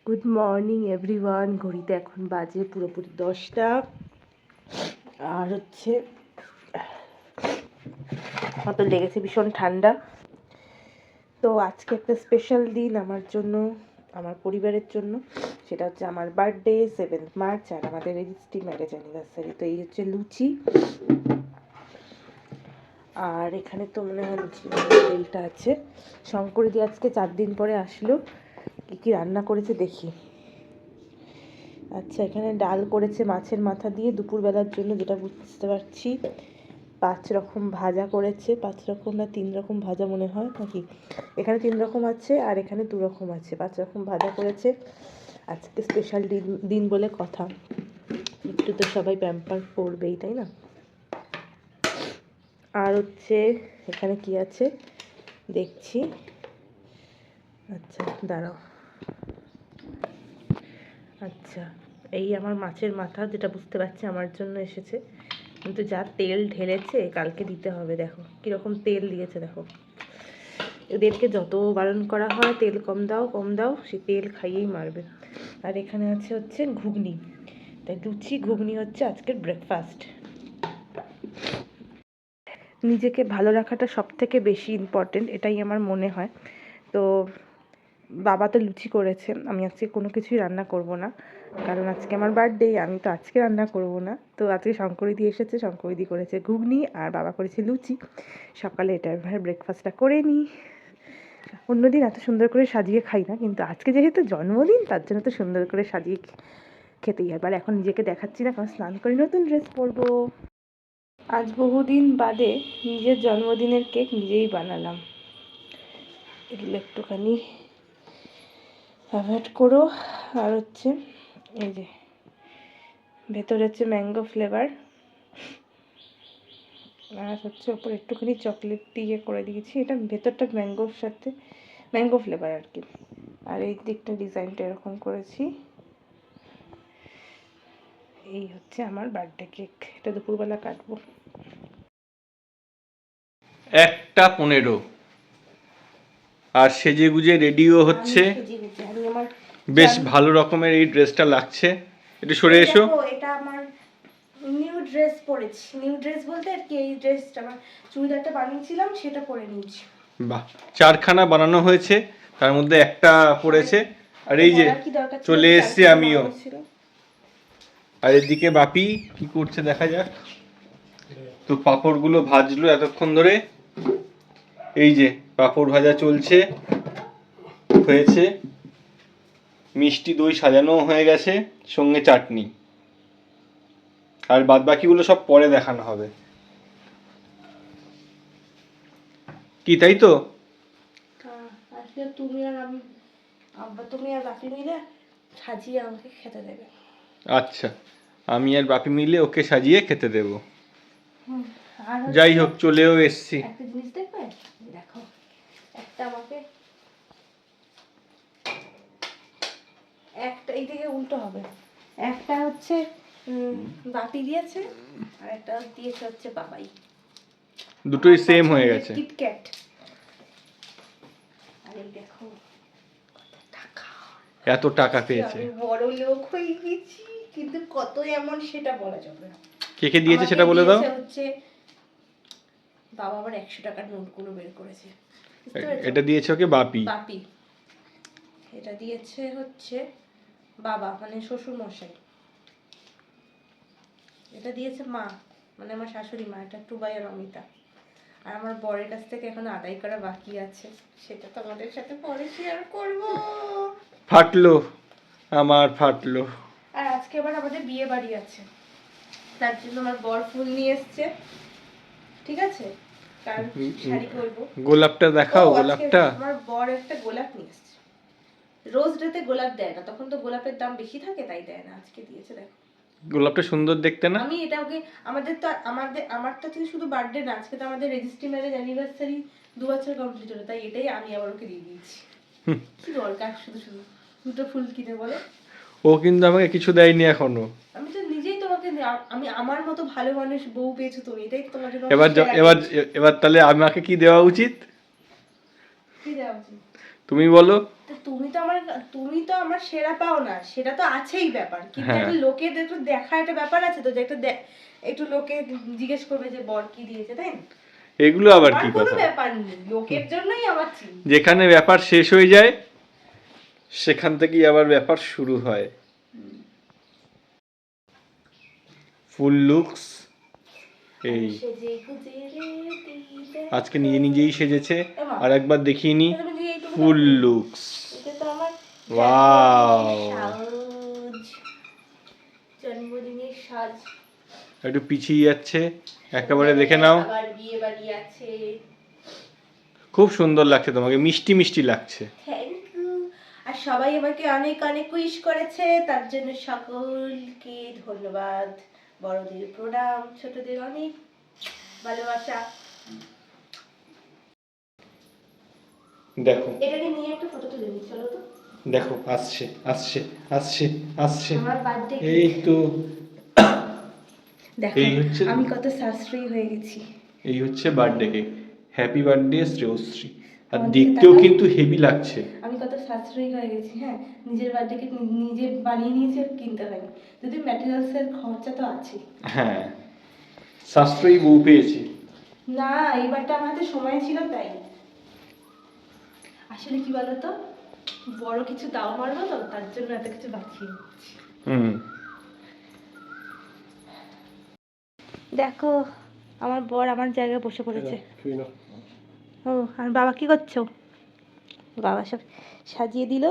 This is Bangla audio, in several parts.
Good morning everyone. ঘড়িতে এখন বাজে পুরোপুরি 10টা। আর হচ্ছে হয়তো লেগেছে ভীষণ ঠান্ডা। তো আজকে একটা স্পেশাল দিন আমার জন্য, আমার পরিবারের জন্য। সেটা হচ্ছে আমার বার্থডে 7th মার্চ আর আমাদের রেজিস্ট্রি ম্যারেজ অ্যানিভার্সারি। তো এই হচ্ছে লুচি, আর এখানে তো মনে হয় লুচি তেলটা আছে। শঙ্করদি আজকে 4 দিন পরে আসলো। কী কী রান্না করেছে দেখি। আচ্ছা, এখানে ডাল করেছে মাছের মাথা দিয়ে দুপুরবেলার জন্য, যেটা বুঝতে পারছি। 5 রকম ভাজা করেছে, 5 রকম না 3 রকম ভাজা মনে হয় নাকি। এখানে 3 রকম আছে আর এখানে 2 রকম আছে, 5 রকম ভাজা করেছে। আজকে স্পেশাল দিন বলে কথা, একটু তো সবাই প্যাম্পার করবেই, তাই না? আর হচ্ছে এখানে কি আছে দেখছি। আচ্ছা দাঁড়াও। আচ্ছা, এই আমার মাছের মাথা, যেটা বুঝতে পারছি আমার জন্য এসেছে, কিন্তু যা তেল ঢেলেছে কালকে দিতে হবে। দেখো কীরকম তেল দিয়েছে, দেখো। এদেরকে যত বারণ করা হয় তেল কম দাও কম দাও, সে তেল খাইয়েই মারবে। আর এখানে আছে হচ্ছে ঘুগনি, তাই লুচি ঘুগনি হচ্ছে আজকের ব্রেকফাস্ট। নিজেকে ভালো রাখাটা সব থেকে বেশি ইম্পর্টেন্ট, এটাই আমার মনে হয়। তো বাবা তো লুচি করেছে, আমি আজকে কোনো কিছুই রান্না করব না, কারণ আজকে আমার বার্থডে, আমি তো আজকে রান্না করব না। তো আজকে শঙ্করিদি এসেছে, শঙ্করিদি করেছে ঘুগনি আর বাবা করেছে লুচি। সকালে এটা ব্রেকফাস্টটা করে নিই। অন্যদিন এত সুন্দর করে সাজিয়ে খাই না, কিন্তু আজকে যেহেতু জন্মদিন তার জন্য তো সুন্দর করে সাজিয়ে খেতেই হবে। আর এখন নিজেকে দেখাচ্ছি না, কারণ স্নান করে নতুন ড্রেস পরবো। আজ বহুদিন বাদে নিজের জন্মদিনের কেক নিজেই বানালাম। এগুলো একটুখানি অ্যাভয়েড করো। আর হচ্ছে এই যে ভেতরে হচ্ছে ম্যাঙ্গো ফ্লেভার, আর হচ্ছে ওপরে একটুখানি চকলেট দিয়ে করে দিয়েছি। এটা ভেতরটা ম্যাঙ্গোর সাথে ম্যাঙ্গো ফ্লেভার আর কি। আর এই দিকটা ডিজাইনটা এরকম করেছি। এই হচ্ছে আমার বার্থডে কেক, এটা দুপুরবেলা কাটবো। 1:15 আর সেজে গুজে রেডিও হচ্ছে। বেশ ভালো রকমের এই ড্রেসটা লাগছে। একটু সরে এসো। এটা আমার নিউ ড্রেস পরেছি, নিউ ড্রেস বলতে আর কি, এই ড্রেসটা আমার চুড়িদারটা বানিয়েছিলাম সেটা পরে নিয়েছি। বাহ, 4খানা বানানো হয়েছে, তার মধ্যে একটা পড়েছে। আর এই যে চলে এসছি আমিও। আর এদিকে বাপি কি করছে দেখা যাক। তো পাঁপড়গুলো ভাজলো এতক্ষণ ধরে, এই যে পাঁপড় ভাজা চলছে, হয়েছে। মিষ্টি দই সাজানো হয়ে গেছে, সঙ্গে চাটনি। আর বাদ বাকিগুলো সব পরে দেখানো হবে, কি তাই তো? আজকে তুমি আর আমি, তুমি আর বাপি মিলে সাজিয়ে আমাকে খেতে দেবে। আচ্ছা, আমি আর বাপি মিলে ওকে সাজিয়ে খেতে দেব। যাই হোক, চলেও এসছি। একটা জিনিস দেখবে, দেখো, একটা আমাকে একটা এই দিকে উল্টো হবে, একটা হচ্ছে বাপি দিয়েছে আর একটা দিয়েছে হচ্ছে বাবাই। দুটোই সেম হয়ে গেছে। কিটক্যাট। আরে দেখো এত টাকা পেয়েছে। আমি বড় লোক হয়ে গেছি, কিন্তু কত এমন সেটা বলা যাবে না। কে কে দিয়েছে সেটা বলে দাও। হচ্ছে বাবা আমার 100 টাকার নোটগুলো বের করেছে। এটা দিয়েছে ওকে বাপি। বাপি। এটা দিয়েছে হচ্ছে বাবা, মানে শ্বশুর মশাই। এটা দিয়েছে মা, মানে আমার শাশুড়ি মা। এটা টুবাই আর অমিতা। আর আমার বরের কাছ থেকে এখন আদায় করা বাকি আছে, সেটা তোমাদের সাথে পরে শেয়ার করব। ফাটলো, আমার ফাটলো। আর আজকে আবার আমাদের বিয়ে বাড়ি আছে, তার জন্য আমার বর ফুল নিয়ে এসেছে। ঠিক আছে, কাল শাড়ি পরবো। গোলাপটা দেখাও, গোলাপটা। আমার বর একটা গোলাপ নিয়ে এসেছে। রোজ ডেতে গোলাপ দেয় না, তখন তো গোলাপের দাম বেশি থাকে, তাই দেয় না। আজকে দিয়েছে, দেখো। গোলাপটা সুন্দর দেখতে না? আমি এটা ওকে, আমার তো শুধু বার্থডে না, আজকে তো আমাদের রেজিস্ট্রি ম্যারেজ অ্যানিভার্সারি 2 বছর কমপ্লিট হলো, তাই এটাই আমি আবার ওকে দিয়ে দিয়েছি। কি দরকার শুধু শুধু দুটো ফুল কিনে, বলে? ও কিন্তু আমাকে কিছু দেয়নি এখনো। আমি তো নিজেই তোমাকে, আমি আমার মতো ভালো মানুষ বউ পেয়েছো তুমি, এটাই তো তোমার জন্য। এবার তাহলে আমাকে কি দেওয়া উচিত? কি দেওয়া উচিত তুমি বলো। তুমি তো আমার সেরা পাও না, সেটা তো আছেই ব্যাপার, কিন্তু হ্যাঁ। একটা লোকের একটু দেখা একটা ব্যাপার আছে তো, যে একটু লোকে জিজ্ঞেস করবে যে বর কি দিয়েছে, তাই না? এগুলো আবার আমার কি কোনো কথা? ব্যাপার নেই, লোকের জন্যই আমার চিন্তা। যেখানে ব্যাপার শেষ হয়ে যায় সেখান থেকেই আবার ব্যাপার শুরু হয়। ফুল লুকস। এই আমি সেজে গুজে ready দেখো। আজকে নিজে নিজেই সেজেছে। এমা, আর একবার দেখিয়ে নি তুমি যে এইটুকু ফুল দেখো, লুকস। এটা তো আমার ওয়াও, জন্মদিনের সাজ। একটু পিছিয়ে যাচ্ছে, একেবারে দেখে নাও। আবার বিয়ে বাড়ি আছে। খুব সুন্দর লাগছে তোমাকে, মিষ্টি মিষ্টি লাগছে। Thank you. আর সবাই আমাকে অনেক অনেক উইশ করেছে, তার জন্য সকলকে ধন্যবাদ। বড়দের প্রণাম, ছোটদের অনেক ভালোবাসা। দেখো এটাকে নিয়ে একটা ফটো তুলে নিই, চলো তো। দেখো, আসছে আসছে আসছে আসছে। আমার বার্থডে এই তো দেখো, এই হচ্ছে, আমি কত সাশ্রয়ী হয়ে গেছি। এই হচ্ছে birthday cake. Happy birthday Shreyoshri. আর আমার দিকে দেখতেও তাকাও। কিন্তু হেভি লাগছে। আমি কত সাশ্রয়ী হয়ে গেছি, হ্যাঁ। নিজের বার্থডেকে নিজে বানিয়ে নিয়েছি, আর কিনতে হয়নি। যদি ম্যাটেরিয়ালসের খরচা তো আছে। হ্যাঁ, সাশ্রয়ী বউ পেয়েছি। না, এইবারটা আমার হাতে সময় ছিল তাই। আসলে কি বলতো, বড় কিছু দাও মারবো তো, তার জন্য এত কিছু বাঁচিয়ে নিচ্ছি। হুম। দেখো, আমার বর আমার জায়গায় বসে পড়েছে। ও, আর বাবা কি করছো? বাবা সব সাজিয়ে দিল,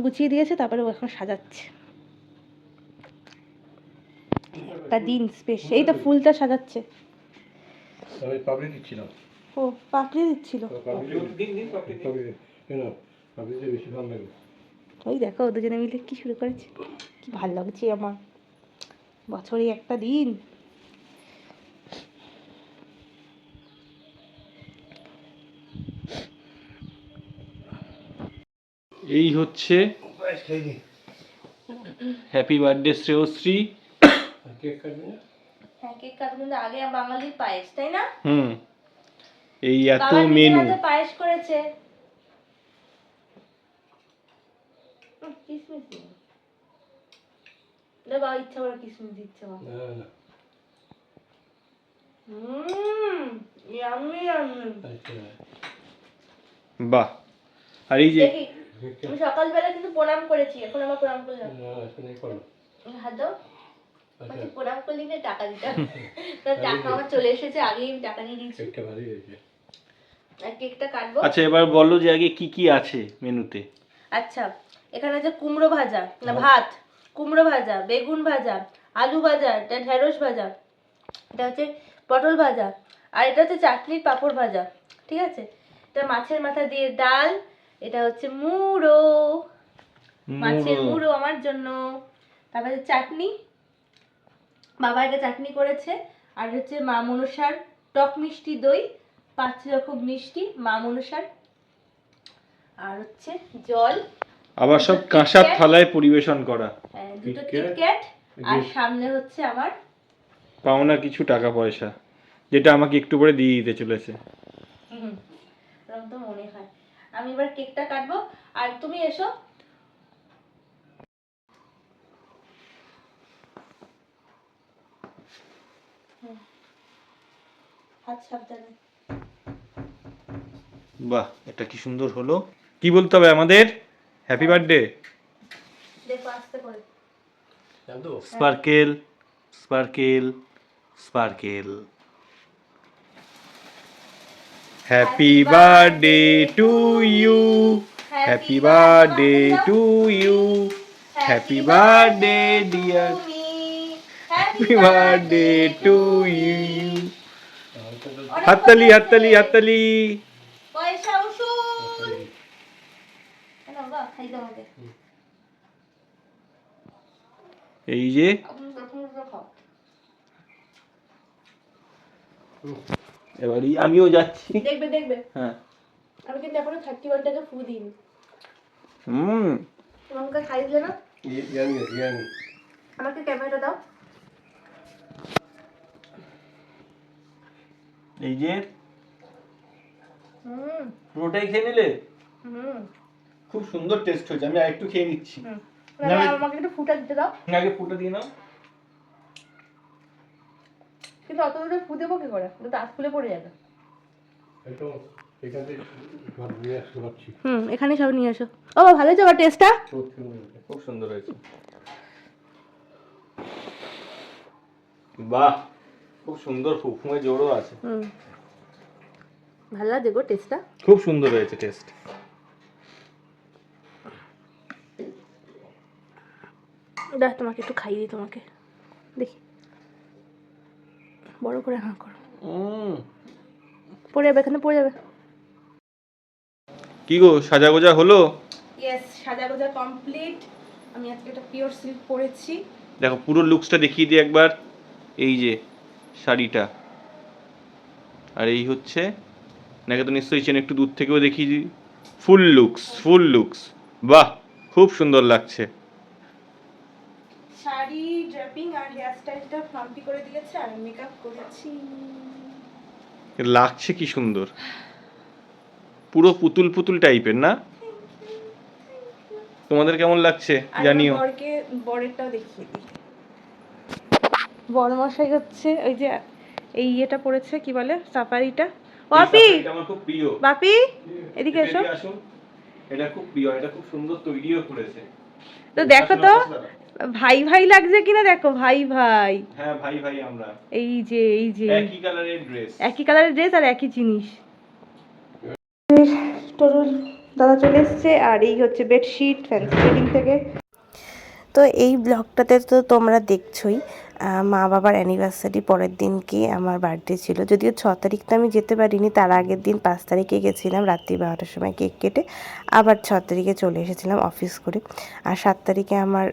গুছিয়ে দিয়েছে, তারপরে ও এখন সাজাচ্ছে। একটা দিন স্পেশাল, এই তো ফুলটা সাজাচ্ছে। আমি পাবলিক দিচ্ছিলাম। ও, পাপড়ি দিচ্ছিল। পাবলিকটা বেশি ভালো লাগে। ওই দেখো, দুজনে মিলে কি শুরু করেছে। কি ভালো লাগছে আমার, বছরে একটা দিন। এই হচ্ছে হ্যাপি বার্থডে শ্রেয়শ্রী। কেক কাটবি না? হ্যাঁ, কেক কাটবো, কিন্তু আগে বাঙালির পায়েস, তাই না? হুম, এই এত বাবা নিজের মেনু। হাতে পায়েস করেছে। কিসমিস দিন। বাবা ইচ্ছা করে কিসমিস দিচ্ছে মা। না না। Yummy yummy. আচ্ছা। বাহ। আর এই যে দেখি, আমি সকালবেলা কিন্তু প্রণাম করেছি, এখন আমার প্রণাম করলাম। না, এখন এই করো। হাত দাও। আচ্ছা, বলছি প্রণাম করলি না, টাকা দিতে হবে। তো টাকা আমার চলে এসেছে, আগেই আমি টাকা নিয়ে দিয়েছি। কেকটা ভালোই হয়েছে। আর কেকটা কাটবো। আচ্ছা, এবার বলো যে আগে কি কি আছে মেনুতে। আচ্ছা, এখানে আছে কুমড়ো ভাজা, না ভাত, কুমড়ো ভাজা, বেগুন ভাজা, আলু ভাজা, এটা ঢেঁড়স ভাজা, এটা হচ্ছে পটল ভাজা, আর এটা হচ্ছে চাটনির পাঁপড় ভাজা, ঠিক আছে। এটা মাছের মাথা দিয়ে ডাল, এটা হচ্ছে মুড়ো, মাছের মুড়ো আমার জন্য। তারপরে চাটনি, বাবা এটা চাটনি করেছে। আর হচ্ছে মা মনসার টক মিষ্টি দই, 5 রকম মিষ্টি মা মনসার। আর হচ্ছে জল, আবার সব কাঁসার থালায় পরিবেশন করা। দুটো কিটক্যাট, কিটক্যাট, আর সামনে হচ্ছে আমার পাওনা কিছু টাকা পয়সা, যেটা আমাকে একটু পরে দিয়ে দিতে চলেছে। এরকম তো মনে হয়। আমি এবার কেকটা কাটবো, আর তুমি এসো। হাত সাবধানে। বাহ, এটা কি সুন্দর হলো। কি বলতে হবে আমাদের? Happy birthday. দেখো আস্তে করে। জানতো? Sparkle sparkle sparkle. Happy birthday to you, happy birthday to you, happy birthday dear, happy birthday to you. হাততালি হাততালি হাততালি। পয়সা উসুল। কেন বাবা খাই দাও আমাকে। এই যে খাও। এবারই আমিও যাচ্ছি। দেখবে দেখবে, হ্যাঁ। আমি কিন্তু এখনো 31টাকে ফু দিইনি। হুম। তোমাকে খাই দিলে না? জানি জানি। আমাকে ক্যামেরাটা দাও। এই যে হুম পুরোটাই খেয়ে নিলে। হুম খুব সুন্দর টেস্ট হয়েছে। আমি আরেকটু খেয়ে নিচ্ছি। আমাকে একটু ফুটা দিতে দাও। আগে ফুটা দিয়ে নাও। কিন্তু অত দূরে ফু দেবো কি করে? তো দাঁত খুলে পড়ে যাবে। একটু এখান থেকে সব নিয়ে আসতে পারছি। এখানেই সব নিয়ে এসো। ও ভালো হয়েছে আবার টেস্টটা। খুব সুন্দর হয়েছে। বাহ, খুব সুন্দর ফুফুঙে জোরও আছে। ভালো লাগে গো টেস্টটা। খুব সুন্দর হয়েছে টেস্ট। দেখ তোমাকে একটু খাইয়ে দিই তোমাকে, দেখি বড় করে হাঁ করো। পড়ে যাবে, এখানে পড়ে যাবে। কি গো, সাজা গোজা হলো? ইয়েস, সাজা গোজা কমপ্লিট। আমি আজকে একটা পিওর সিল্ক পরেছি। দেখো পুরো লুকসটা দেখিয়ে দিই একবার। এই যে শাড়িটা, আর এই হচ্ছে, নাকি তো নিশ্চয়ই চেন, একটু দূর থেকেও দেখিয়ে দিই। ফুল লুকস, ফুল লুকস। বাহ, খুব সুন্দর লাগছে। শাড়ি, ড্রেপিং আর হেয়ার স্টাইলটা ফ্লাম্পি করে দিয়েছে, আর মেকআপ করেছি। লাগছে কি সুন্দর, পুরো পুতুল পুতুল টাইপের না? তোমাদের কেমন লাগছে জানিও। বরকে, বরেরটাও দেখিয়ে দিই। বর মশাই হচ্ছে ওই যে এই ইয়েটা পড়েছে, কি বলে, সাফারিটা। বাপি, এটা আমার খুব প্রিয়। বাপি এদিকে এসো। এটা খুব প্রিয়, এটা খুব সুন্দর তৈরিও করেছে। তো দেখো তো ভাই ভাই লাগছে কিনা, দেখো ভাই ভাই। হ্যাঁ ভাই ভাই আমরা। এই যে একই কালারের ড্রেস, একই কালারের ড্রেস আর একই জিনিস। টরুল দাদা চলে এসছে, আর এই হচ্ছে বেডশিট ফ্যান্সি ট্রেডিং থেকে। তো এই ব্লগটাতে তো তোমরা দেখছোই, মা বাবার অ্যানিভার্সারি পরের দিনকে আমার বার্থডে ছিল। যদিও 6 তারিখ তো আমি যেতে পারিনি, তার আগের দিন 5 তারিখে গেছিলাম রাত্রি 12টার সময় কেক কেটে, আবার 6 তারিখে চলে এসেছিলাম অফিস করে। আর 7 তারিখে আমার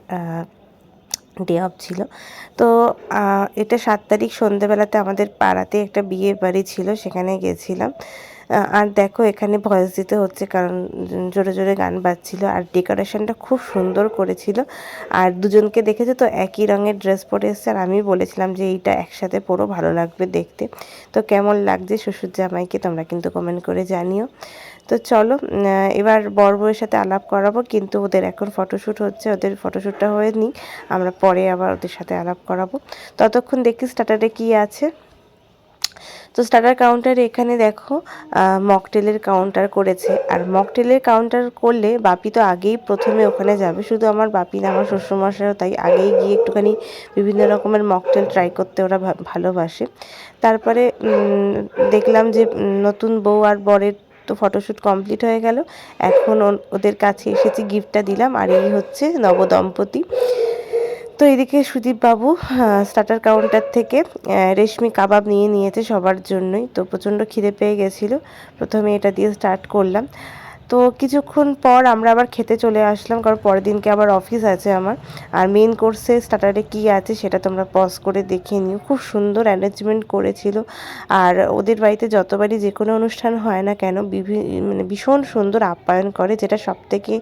ডে অফ ছিল। তো এটা 7 তারিখ সন্ধ্যেবেলাতে আমাদের পাড়াতে একটা বিয়ে বাড়ি ছিল, সেখানে গেছিলাম। আর দেখো এখানে ভয়েস দিতে হচ্ছে কারণ জোরে জোরে গান বাজছিল, আর ডেকোরেশনটা খুব সুন্দর করেছিল। আর দুজনকে দেখেছে তো একই রঙের ড্রেস পরে এসছে, আর আমি বলেছিলাম যে এইটা একসাথে পরো, ভালো লাগবে দেখতে। তো কেমন লাগছে শ্বশুর জামাইকে তোমরা কিন্তু কমেন্ট করে জানিও। তো চলো এবার বর বউয়ের সাথে আলাপ করাবো, কিন্তু ওদের এখন ফটোশ্যুট হচ্ছে, ওদের ফটোশ্যুটটা হয়নি, আমরা পরে আবার ওদের সাথে আলাপ করাবো। ততক্ষণ দেখি স্টার্টারে কি আছে। তো স্টার্টার কাউন্টারে এখানে দেখো মকটেলের কাউন্টার করেছে, আর মকটেলের কাউন্টার করলে বাপি তো আগেই প্রথমে ওখানে যাবে, শুধু আমার বাপি না, আমার শ্বশুরমশাইও তাই, আগেই গিয়ে একটুখানি বিভিন্ন রকমের মকটেল ট্রাই করতে ওরা ভালোবাসে। তারপরে দেখলাম যে নতুন বউ আর বরের তো ফটোশ্যুট কমপ্লিট হয়ে গেল, এখন ওদের কাছে এসেছি, গিফটটা দিলাম। আর এই হচ্ছে নবদম্পতি। তো এদিকে সুদীপ বাবু স্টার্টার কাউন্টার থেকে রেশমি কাবাব নিয়ে নিয়েছে সবার জন্যই। তো প্রচণ্ড খিদে পেয়ে গেছিলো, প্রথমে এটা দিয়ে স্টার্ট করলাম। তো কিছুক্ষণ পর আমরা আবার খেতে চলে আসলাম, কারণ পরের দিনকে আবার অফিস আছে আমার। আর মেন কোর্সে স্টার্টারে কী আছে সেটা তোমরা পজ করে দেখে নিও, খুব সুন্দর অ্যারেঞ্জমেন্ট করেছিল। আর ওদের বাড়িতে যতবারই যে কোনো অনুষ্ঠান হয় না কেন মানে ভীষণ সুন্দর আপ্যায়ন করে, যেটা সবথেকে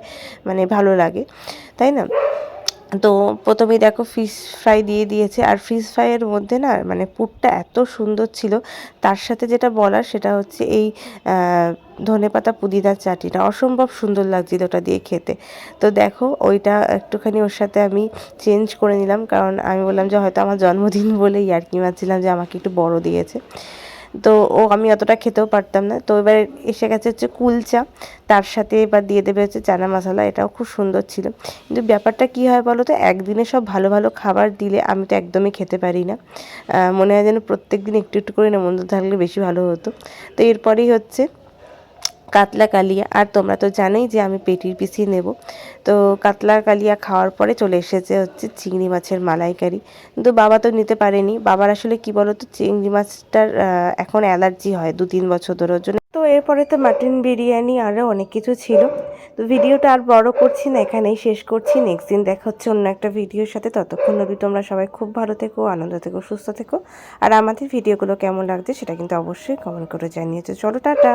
মানে ভালো লাগে, তাই না? তো প্রথমেই দেখো ফিশ ফ্রাই দিয়ে দিয়েছে, আর ফিশ ফ্রাইয়ের মধ্যে না মানে পুরটা এত সুন্দর ছিল, তার সাথে যেটা বলার সেটা হচ্ছে এই ধনেপাতা পুদিনার চাটনিটা অসম্ভব সুন্দর লাগছিল ওটা দিয়ে খেতে। তো দেখো ওইটা একটুখানি ওর সাথে আমি চেঞ্জ করে নিলাম, কারণ আমি বললাম যে হয়তো আমার জন্মদিন বলেই আর কি মানছিলাম যে আমাকে একটু বড় দিয়েছে। তো আমি অতটা খেতেও পারতাম না। তো এবার এসে গেছে হচ্ছে কুলচা, তার সাথে এবার দিয়ে দেবে হচ্ছে চানা মশলা, এটাও খুব সুন্দর ছিল। কিন্তু ব্যাপারটা কী হয় বলো তো, একদিনে সব ভালো ভালো খাবার দিলে আমি তো একদমই খেতে পারি না, মনে হয় যেন প্রত্যেক দিন একটু একটু করে নেমন্তন্ন থাকলে বেশি ভালো হতো। তো এরপরেই হচ্ছে কাতলা কালিয়া, আর তোমরা তো জানোই যে আমি পেটির পিসি নেব। তো কাতলা কালিয়া খাওয়ার পরে চলে এসেছে হচ্ছে চিংড়ি মাছের মালাইকারি, কিন্তু বাবা তো নিতে পারেনি। বাবার আসলে কি বলো তো, চিংড়ি মাছটার এখন অ্যালার্জি হয় 2-3 বছর ধরে, ওর জন্য। তো এরপরে তো মাটন বিরিয়ানি আরও অনেক কিছু ছিল। তো ভিডিওটা আর বড় করছি না, এখানেই শেষ করছি। নেক্সট দিন দেখা হচ্ছে অন্য একটা ভিডিওর সাথে। ততক্ষণ অবধি তোমরা সবাই খুব ভালো থেকো, আনন্দ থেকো, সুস্থ থেকো। আর আমাদের ভিডিওগুলো কেমন লাগছে সেটা কিন্তু অবশ্যই কমেন্ট করে জানিয়েছো। চলো টাটা।